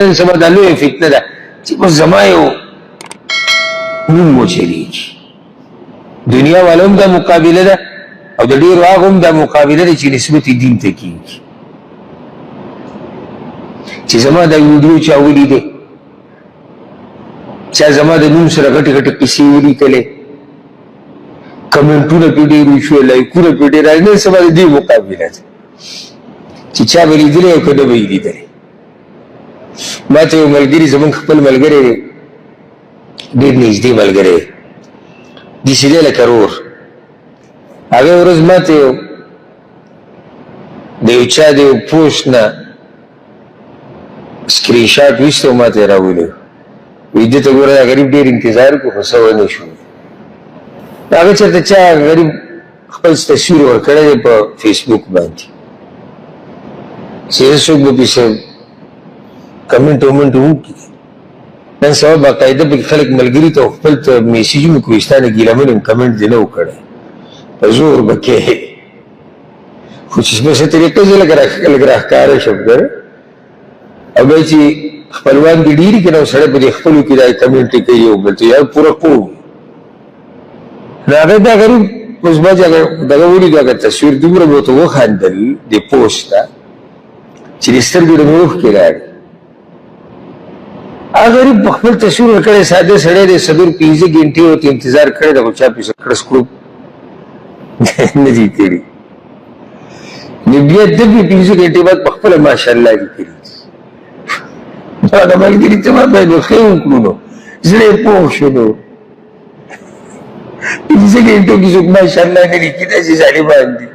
سبا دا لوی فتنه ده چې بس زما یو نوم وچلیږي. دنیا والا هم دا مقابله ده او د ډېرو هغو هم دا مقابله ده چې نسبت دین ته کېږي چې زما دا ویډیو چا ولیدې، چا زما د نوم سره غټې غټې قصې ولیکلې، کمنټونه پې ډېر وشوې، لایکونه پې ډېر راغلي. سبا د دې مقابله ده چې چا به لیدلی او که نه به یې لیدلی. ما ته یو ملګري، زمونږ خپل ملګری دی، ډېر نږدې ملګری دی، داسې دی لکه ورور. هغې ورځ ما ته یو د یو چا د یو پوسټ نه سکرین شاټ ویسته او ما ته یې راولي، وایي دې ته ګوره دا غریب ډېر انتظار وکړو خو څه ونه شو. هغه چېرته چا غریب خپل تصویر ورکړی دی په فیسبوک باندې چې څوک به پسې کمنټ ومنټ وکړي. نن سبا باقاعده پکې خلک ملګري ته خپل ته میسیجونه کوي ستا نه ګیله من یم کمنټ دې نه و کړی، په زور به کې خو چې بس طریقه زه لږ راښکاره شم ګوره. او بیا چې خپلوان دې ډېري که نه او سړی په دې خپلو کې دا کمنټ یې کوي یو بل ته یا پوره قوم نو هغه دا غریب اوس ما چې دغه ولیدو هغه تصویر دومره به ورته وخندل دې پوسټ ته چې د سترګو د مې اوښکې راغلې. هغه غریب په خپل تصویر ورکړی، ساده سړی دی، څلور پنځه ګنټې ورته انتظار کړی دی خو چا پسې کړس کړوپ نه دي کړي. نو بیا د پنځه ګنټې بعد په خپله ماشاءالله دي کړي. هغه ملګري ته ما باید ښه وکړو نو زړه یې پوه شو نو پنځه ګنټو کې څوک ماشاءالله نه دي کړي، داسې ظالمان دي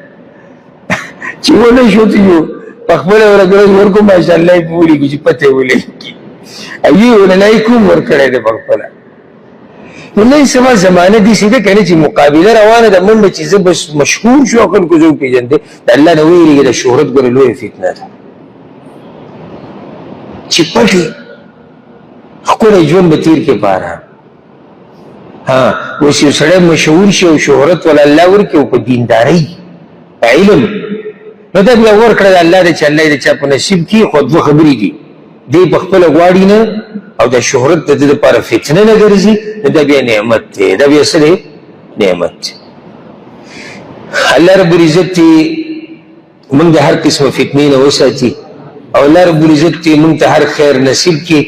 چې ونه شو ته یو په خپله ورځ ورکو ماشاءالله یې پې ولیکي چې پته یې ولیکي او یې ونه لایک هم ورکړی دی په خپله. نو نن سبا زمانه داسې ده که نه چې مقابله روانه ده، منډه چې زه بس مشهور شو او خلکو زه وپېژندې. د الله نه ویرېږي، د شهرت ګوره لویه فتنه ده چې پټ وي ښکلی ژوند به تېر کړې په ارام. اوس یو سړی مشهور شي او شهرت ولا الله ورکړي او په دیندارۍ په علم نو دا بیا ورکړه د الله ده چې الله یې د چا په نصیب کړي. خو دوه خبرې دي، دی په خپله غواړي نه او د شهرت د ده دپاره فتنه نه ګرځي، نو دا بیا نعمت دی، دا بیا څه دی؟ نعمت دی. الله رب العزت دې موږ د هر قسمه فتنې نه وساتي او الله رب العزت دې موږ ته هر خیر نصیب کړي.